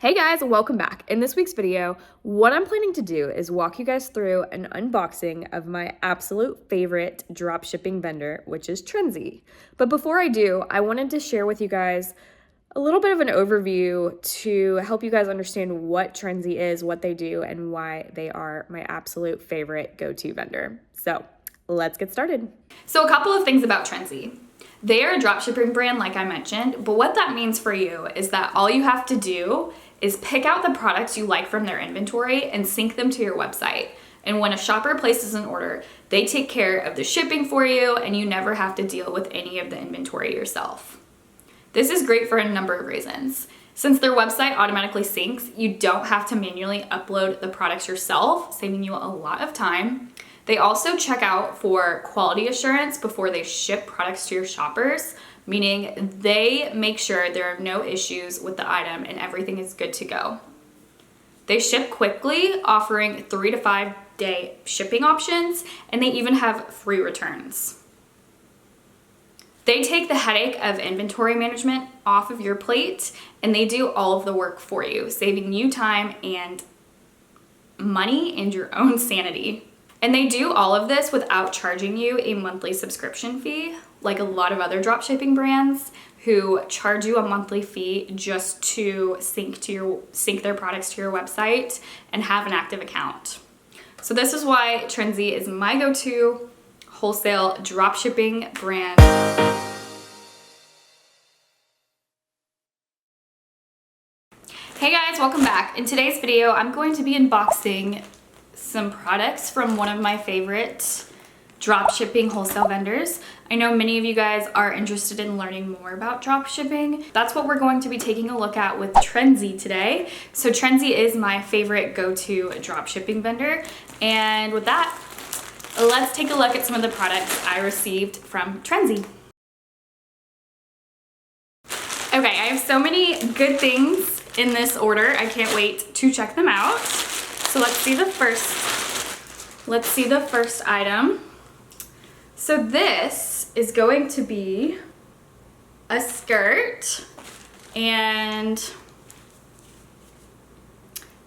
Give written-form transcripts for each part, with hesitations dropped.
Hey guys, welcome back. In this week's video, what I'm planning to do is walk you guys through an unboxing of my absolute favorite dropshipping vendor, which is Trendsi. But before I do, I wanted to share with you guys a little bit of an overview to help you guys understand what Trendsi is, what they do, and why they are my absolute favorite go-to vendor. So let's get started. So a couple of things about Trendsi. They are a dropshipping brand, like I mentioned, but what that means for you is that all you have to do is pick out the products you like from their inventory and sync them to your website. And when a shopper places an order, they take care of the shipping for you and you never have to deal with any of the inventory yourself. This is great for a number of reasons. Since their website automatically syncs, you don't have to manually upload the products yourself, saving you a lot of time. They also check out for quality assurance before they ship products to your shoppers, meaning they make sure there are no issues with the item and everything is good to go. They ship quickly, offering 3 to 5 day shipping options, and they even have free returns. They take the headache of inventory management off of your plate, and they do all of the work for you, saving you time and money and your own sanity. And they do all of this without charging you a monthly subscription fee, like a lot of other dropshipping brands who charge you a monthly fee just to sync their products to your website and have an active account. So this is why Trendsi is my go-to wholesale dropshipping brand. Hey guys, welcome back. In today's video, I'm going to be unboxing some products from one of my favorite dropshipping wholesale vendors. I know many of you guys are interested in learning more about dropshipping. That's what we're going to be taking a look at with Trendsi today. So Trendsi is my favorite go-to dropshipping vendor. And with that, let's take a look at some of the products I received from Trendsi. Okay, I have so many good things in this order. I can't wait to check them out. So let's see the first item. So this is going to be a skirt, and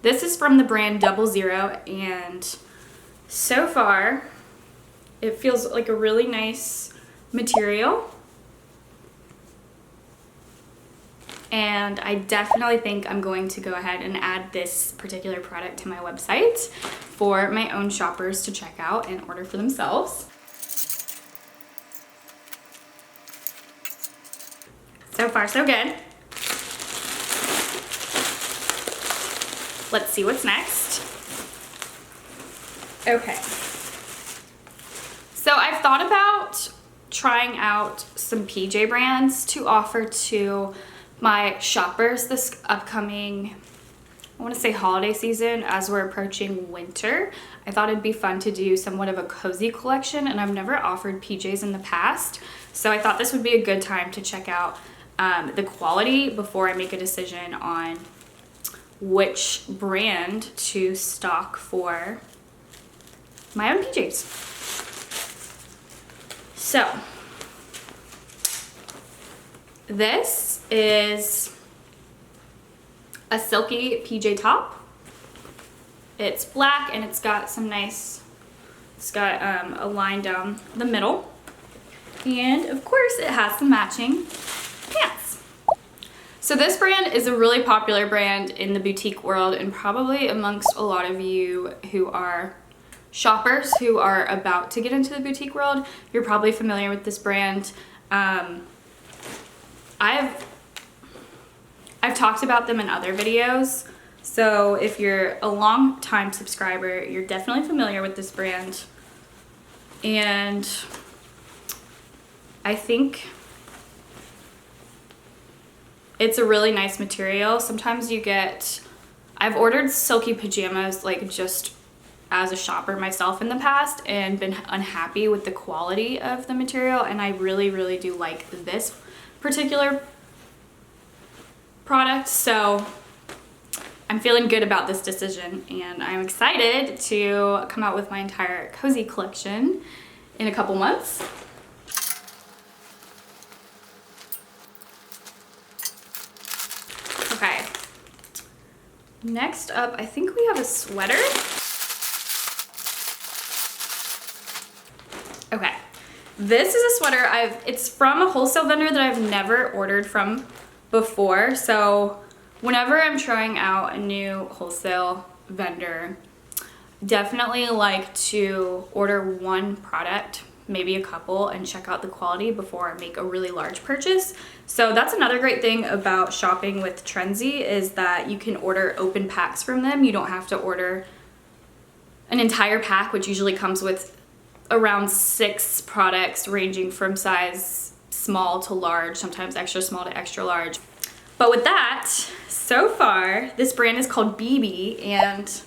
this is from the brand 00, and so far it feels like a really nice material. And I definitely think I'm going to go ahead and add this particular product to my website for my own shoppers to check out and order for themselves. So far, so good. Let's see what's next. Okay. So I've thought about trying out some PJ brands to offer to my shoppers this upcoming, I want to say holiday season, as we're approaching winter. I thought it'd be fun to do somewhat of a cozy collection, and I've never offered PJs in the past, so I thought this would be a good time to check out the quality before I make a decision on which brand to stock for my own PJs. So this is a silky PJ top. It's black and it's got some nice, a line down the middle. And of course it has some matching pants. So this brand is a really popular brand in the boutique world, and probably amongst a lot of you who are shoppers who are about to get into the boutique world, you're probably familiar with this brand. I've talked about them in other videos, so if you're a long time subscriber, you're definitely familiar with this brand. And I think it's a really nice material. Sometimes I've ordered silky pajamas like just as a shopper myself in the past and been unhappy with the quality of the material, and I really, really do like this particular product, so I'm feeling good about this decision, and I'm excited to come out with my entire cozy collection in a couple months. Okay, Next up, I think we have a sweater. Okay, this is a sweater. It's from a wholesale vendor that I've never ordered from before. So whenever I'm trying out a new wholesale vendor, definitely like to order one product, maybe a couple, and check out the quality before I make a really large purchase. So that's another great thing about shopping with Trendsi, is that you can order open packs from them. You don't have to order an entire pack, which usually comes with around 6 products ranging from size small to large, sometimes extra small to extra large. But with that, so far, this brand is called BB, and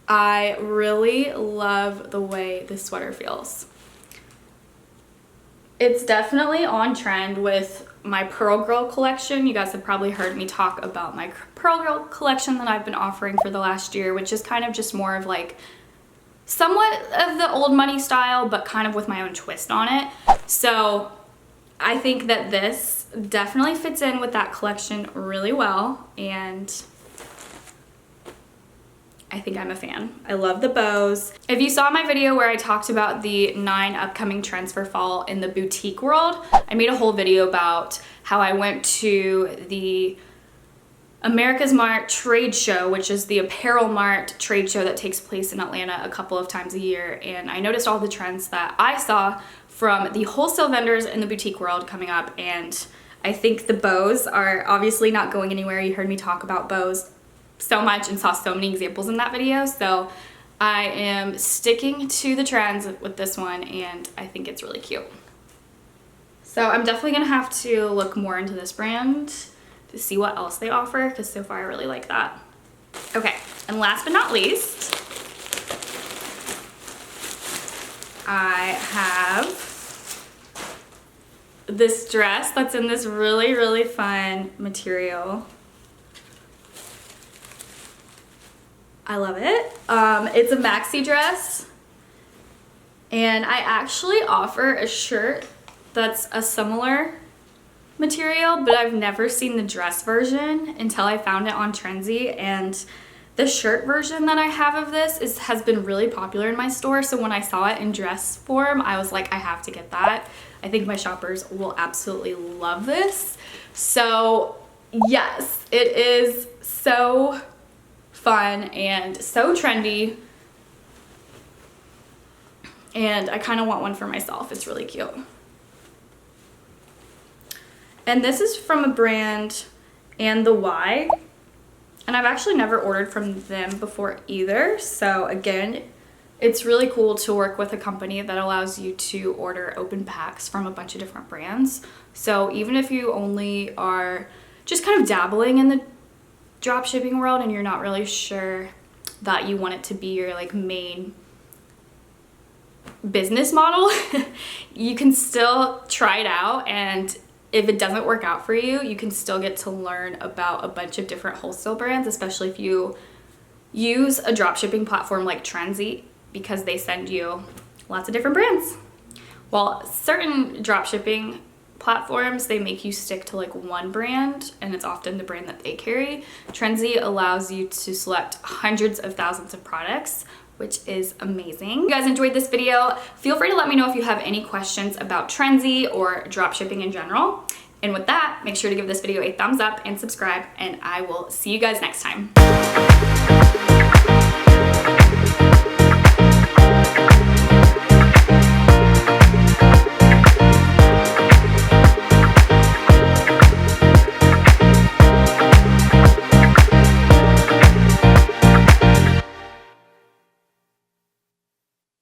I really love the way this sweater feels. It's definitely on trend with my Pearl Girl collection. You guys have probably heard me talk about my Pearl Girl collection that I've been offering for the last year, which is kind of just more of like somewhat of the old money style, but kind of with my own twist on it. So I think that this definitely fits in with that collection really well, and I think I'm a fan. I love the bows. If you saw my video where I talked about the 9 upcoming trends for fall in the boutique world, I made a whole video about how I went to the America's Mart trade show, which is the Apparel Mart trade show that takes place in Atlanta a couple of times a year. And I noticed all the trends that I saw from the wholesale vendors in the boutique world coming up. And I think the bows are obviously not going anywhere. You heard me talk about bows so much and saw so many examples in that video. So I am sticking to the trends with this one, and I think it's really cute. So I'm definitely gonna have to look more into this brand to see what else they offer, because so far I really like that. Okay, and last but not least, I have this dress that's in this really, really fun material. I love it. It's a maxi dress, and I actually offer a shirt that's a similar material, but I've never seen the dress version until I found it on Trendsi, and the shirt version that I have of this has been really popular in my store. So when I saw it in dress form, I was like, I have to get that. I think my shoppers will absolutely love this. So yes, it is so fun and so trendy, and I kind of want one for myself. It's really cute. And this is from a brand, And the Y, and I've actually never ordered from them before either. So again, it's really cool to work with a company that allows you to order open packs from a bunch of different brands. So even if you only are just kind of dabbling in the drop shipping world and you're not really sure that you want it to be your like main business model, you can still try it out, and if it doesn't work out for you, you can still get to learn about a bunch of different wholesale brands, especially if you use a drop shipping platform like Trendsi, because they send you lots of different brands. While certain drop shipping platforms, they make you stick to like one brand, and it's often the brand that they carry. Trendsi allows you to select hundreds of thousands of products, which is amazing. If you guys enjoyed this video, feel free to let me know if you have any questions about Trendsi or drop shipping in general. And with that, make sure to give this video a thumbs up and subscribe, and I will see you guys next time.